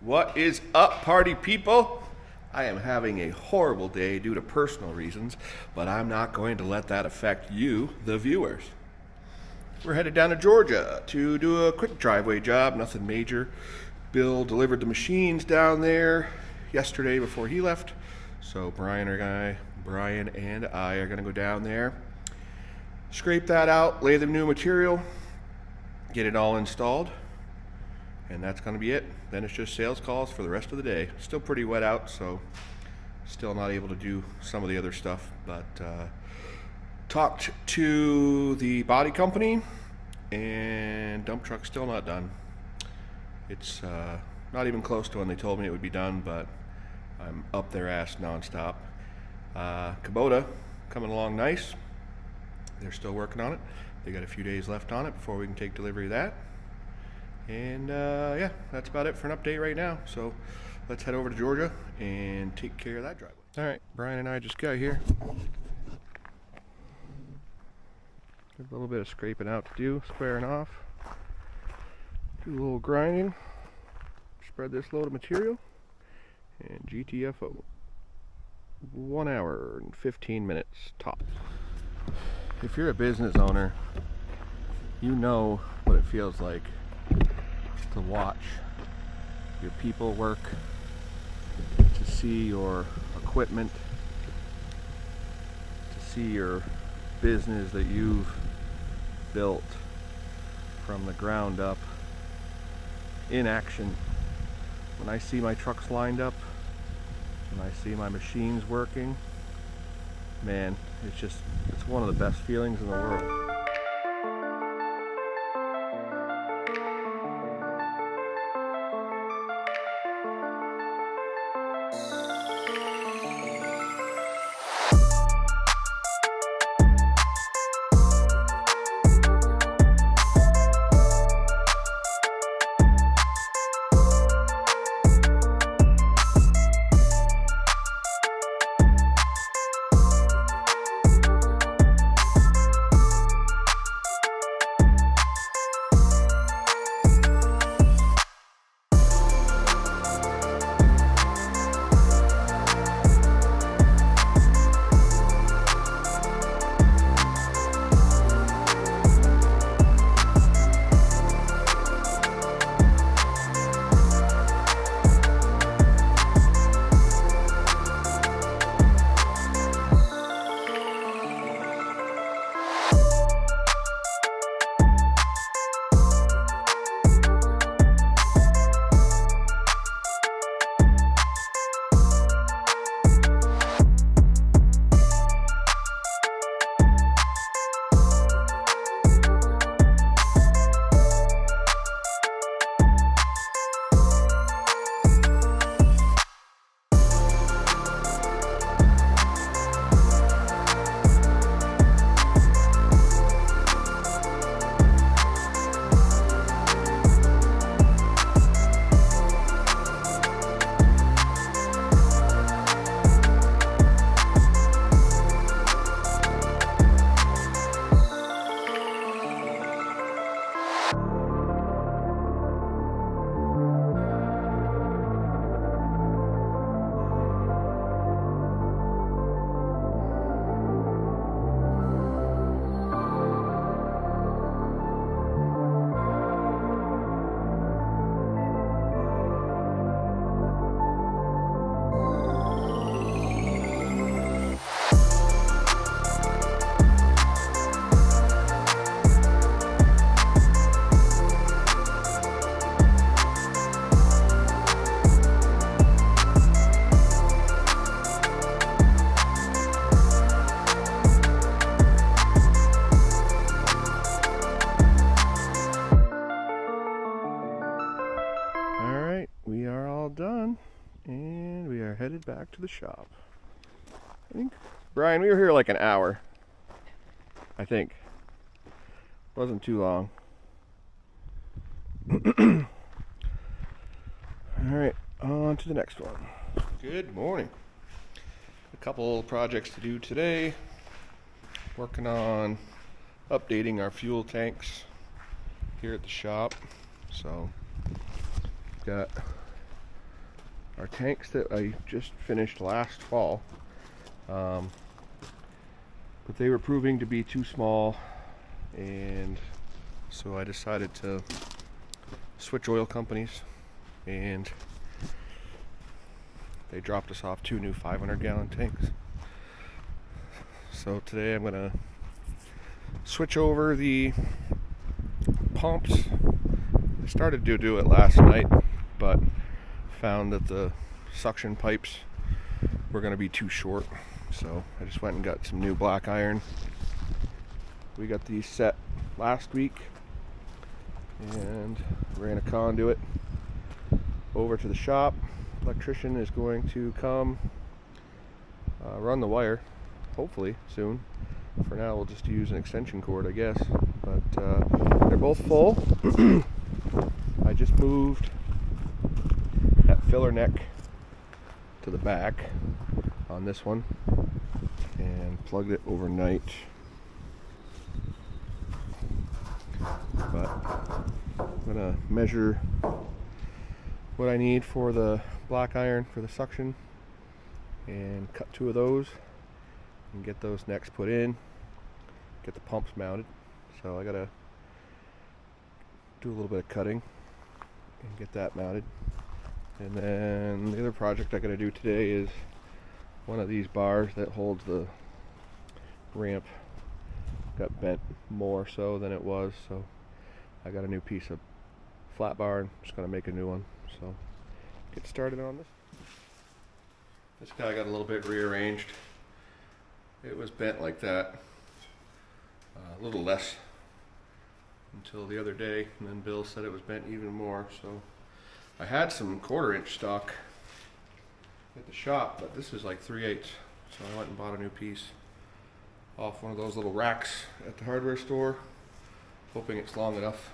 What is up, party people? I am having a horrible day due to personal reasons, but I'm not going to let that affect you, the viewers. We're headed down to Georgia to do a quick driveway job, nothing major. Bill delivered the machines down there yesterday before he left, so Brian and I are going to go down there, scrape that out, lay the new material, get it all installed, and that's going to be it. Then it's just sales calls for the rest of the day. Still pretty wet out, so still not able to do some of the other stuff, but talked to the body company, and dump truck's still not done. It's not even close to when they told me it would be done, but I'm up their ass nonstop. Kubota coming along nice. They're still working on it. They got a few days left on it before we can take delivery of that. And yeah, that's about it for an update right now. So let's head over to Georgia and take care of that driveway. All right, Brian and I just got here. A little bit of scraping out to do, squaring off. Do a little grinding. Spread this load of material. And GTFO. 1 hour and 15 minutes tops. If you're a business owner, you know what it feels like to watch your people work, to see your equipment, to see your business that you've built from the ground up in action. When I see my trucks lined up, when I see my machines working, man, it's one of the best feelings in the world. We are all done, and we are headed back to the shop. I think, Brian, we were here like an hour. I think. Wasn't too long. Alright, on to the next one. Good morning. A couple projects to do today. Working on updating our fuel tanks here at the shop. So, got are tanks that I just finished last fall, but they were proving to be too small, and so I decided to switch oil companies, and they dropped us off 2 new 500-gallon tanks. So today I'm gonna switch over the pumps. I started to do it last night, but found that the suction pipes were gonna be too short, so I just went and got some new black iron. We got these set last week and ran a conduit over to the shop. Electrician is going to come run the wire, hopefully soon. For now, we'll just use an extension cord, I guess. But they're both full. I just moved that filler neck to the back on this one and plugged it overnight. But I'm gonna measure what I need for the black iron for the suction and cut 2 of those and get those necks put in, get the pumps mounted. So I gotta do a little bit of cutting and get that mounted. And then the other project I gotta do today is one of these bars that holds the ramp got bent more so than it was, so I got a new piece of flat bar and just gonna make a new one. So get started on this. This guy got a little bit rearranged. It was bent like that, a little less until the other day, and then Bill said it was bent even more. So I had some 1/4-inch stock at the shop, but this is like 3/8, so I went and bought a new piece off one of those little racks at the hardware store, hoping it's long enough.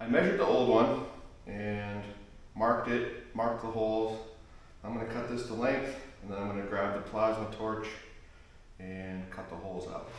measured the old one and marked the holes. I'm going to cut this to length, and then I'm going to grab the plasma torch and cut the holes out.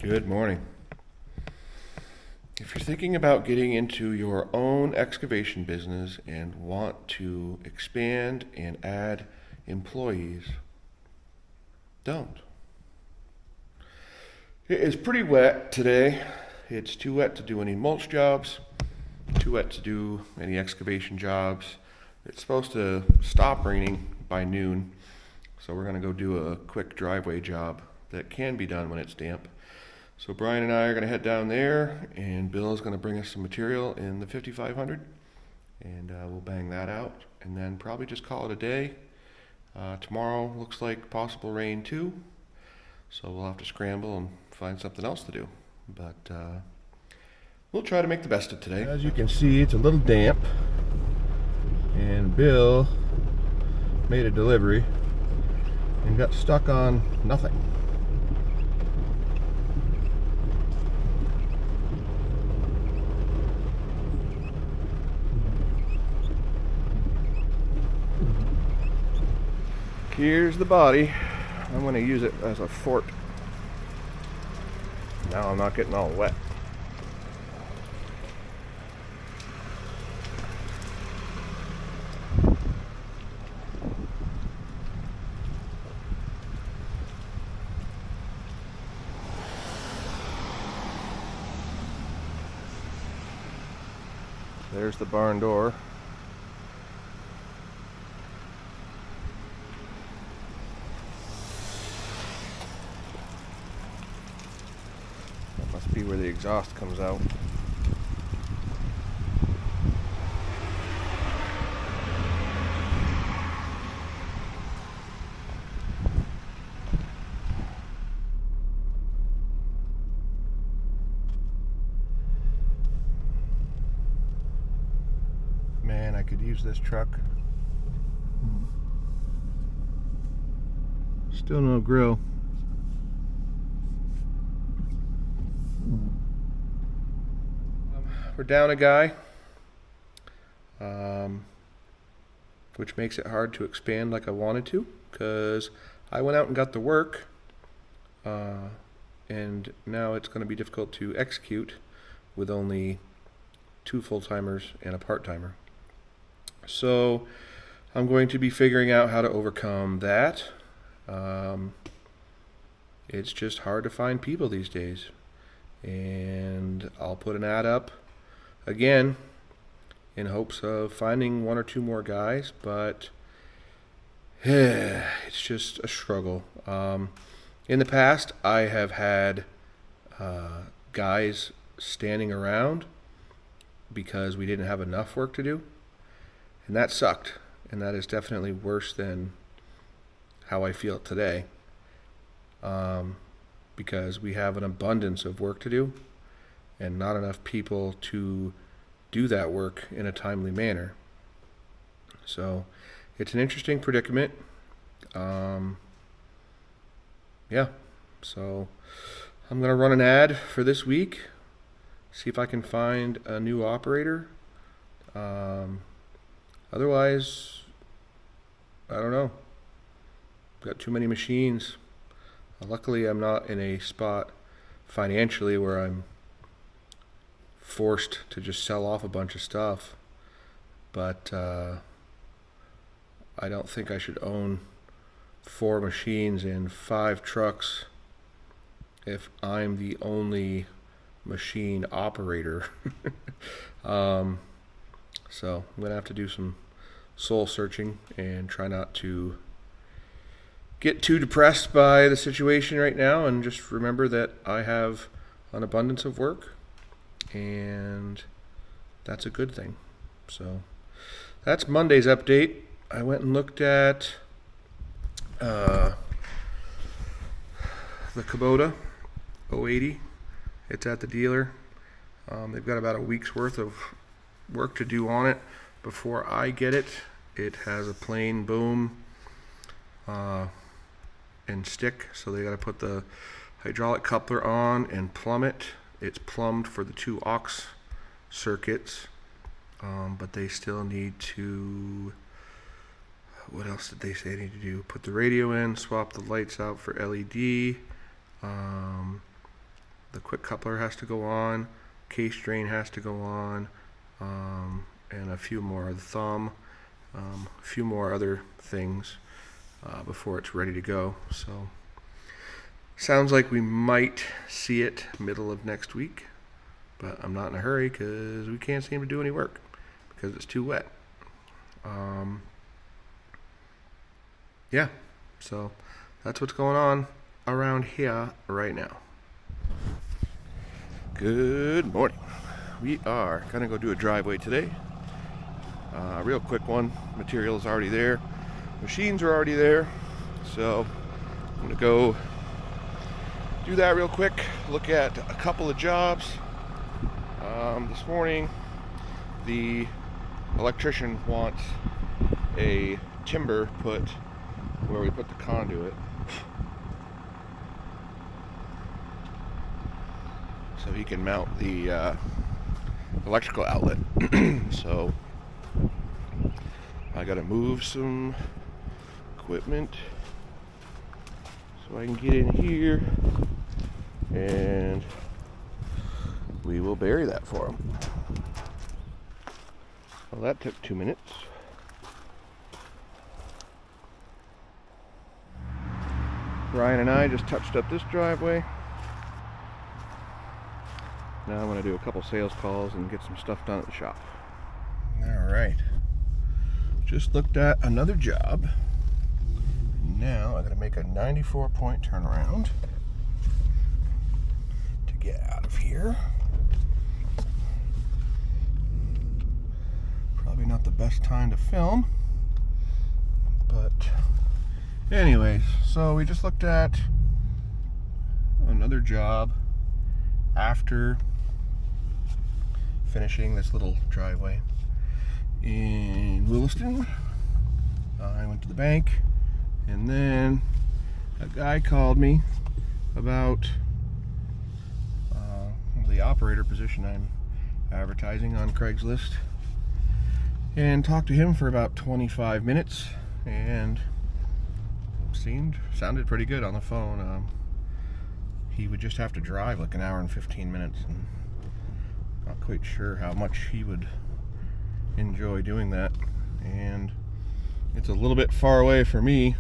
Good morning. If you're thinking about getting into your own excavation business and want to expand and add employees, don't. It is pretty wet today. It's too wet to do any mulch jobs, too wet to do any excavation jobs. It's supposed to stop raining by noon, so we're going to go do a quick driveway job that can be done when it's damp. So Brian and I are going to head down there, and Bill is going to bring us some material in the 5500, and we'll bang that out, and then probably just call it a day. Tomorrow looks like possible rain too, so we'll have to scramble and find something else to do. But we'll try to make the best of today. As you can see, it's a little damp, and Bill made a delivery and got stuck on nothing. Here's the body. I'm going to use it as a fort. Now I'm not getting all wet. There's the barn door. Must be where the exhaust comes out. Man, I could use this truck. Still no grill. We're down a guy, which makes it hard to expand like I wanted to, because I went out and got the work, and now it's going to be difficult to execute with only 2 full-timers and a part-timer. So I'm going to be figuring out how to overcome that. It's just hard to find people these days, and I'll put an ad up again in hopes of finding 1 or 2 more guys, but it's just a struggle. In the past, I have had guys standing around because we didn't have enough work to do, and that sucked, and that is definitely worse than how I feel today, because we have an abundance of work to do and not enough people to do that work in a timely manner. So it's an interesting predicament. Yeah, so I'm going to run an ad for this week, see if I can find a new operator. Otherwise, I don't know. Got too many machines. Luckily, I'm not in a spot financially where I'm forced to just sell off a bunch of stuff, but I don't think I should own 4 machines and 5 trucks if I'm the only machine operator. So I'm gonna have to do some soul searching and try not to get too depressed by the situation right now, and just remember that I have an abundance of work, and that's a good thing. So that's Monday's update. I went and looked at the Kubota 080. It's at the dealer. They've got about a week's worth of work to do on it before I get it. It has a plain boom and stick, so they got to put the hydraulic coupler on and plumb it. It's plumbed for the 2 aux circuits, but they still need to, what else did they say they need to do? Put the radio in, swap the lights out for LED, the quick coupler has to go on, case drain has to go on, and a few more, the thumb, a few more other things before it's ready to go. So sounds like we might see it middle of next week, but I'm not in a hurry because we can't seem to do any work because it's too wet. Yeah, so that's what's going on around here right now. Good morning. We are gonna go do a driveway today. Real quick one. Material is already there. Machines are already there. So I'm gonna go do that real quick. Look at a couple of jobs. This morning, the electrician wants a timber put where we put the conduit, so he can mount the electrical outlet. So I gotta move some equipment so I can get in here, and we will bury that for him. Well, that took 2 minutes. Ryan and I just touched up this driveway. Now I'm going to do a couple sales calls and get some stuff done at the shop. Alright. Just looked at another job. Now I'm going to make a 94-point turnaround to get out of here. Probably not the best time to film, but anyways, so we just looked at another job after finishing this little driveway in Williston. I went to the bank, and then a guy called me about the operator position I'm advertising on Craigslist, and talked to him for about 25 minutes, and sounded pretty good on the phone. He would just have to drive like an hour and 15 minutes, and not quite sure how much he would enjoy doing that. And it's a little bit far away for me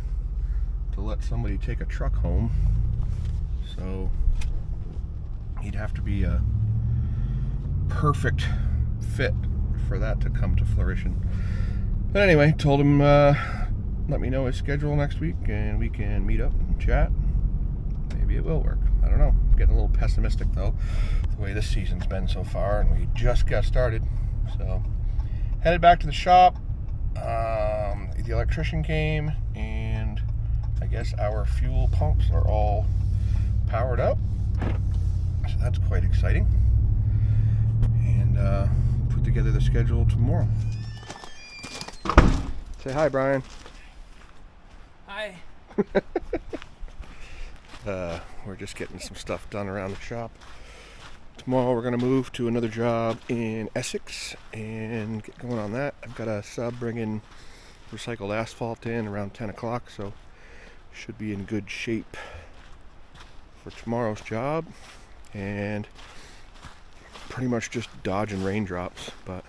to let somebody take a truck home, so he'd have to be a perfect fit for that to come to fruition. But anyway, told him let me know his schedule next week and we can meet up and chat. Maybe it will work. I don't know. I'm getting a little pessimistic though, the way this season's been so far, and we just got started. So headed back to the shop. The electrician came, and I guess our fuel pumps are all powered up, so that's quite exciting. And put together the schedule tomorrow. Say hi, Brian. Hi. We're just getting some stuff done around the shop. Tomorrow we're going to move to another job in Essex and get going on that. I've got a sub bringing recycled asphalt in around 10 o'clock, so should be in good shape for tomorrow's job. And pretty much just dodging raindrops, but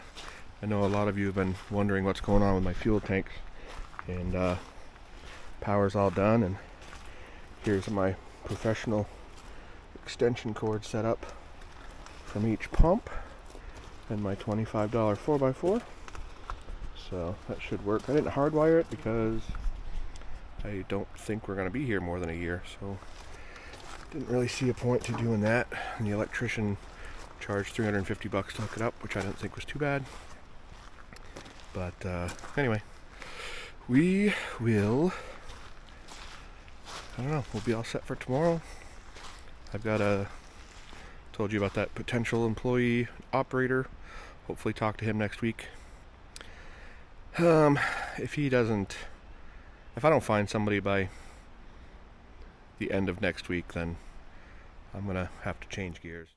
I know a lot of you have been wondering what's going on with my fuel tanks, and power's all done, and here's my professional extension cord set up from each pump, and my $25 4x4. So that should work. I didn't hardwire it because I don't think we're going to be here more than a year, so didn't really see a point to doing that. And the electrician charged $350 to hook it up, which I didn't think was too bad. But anyway, we will, I don't know, we'll be all set for tomorrow. I've got told you about that potential employee operator. Hopefully talk to him next week. If I don't find somebody by the end of next week, then I'm gonna have to change gears.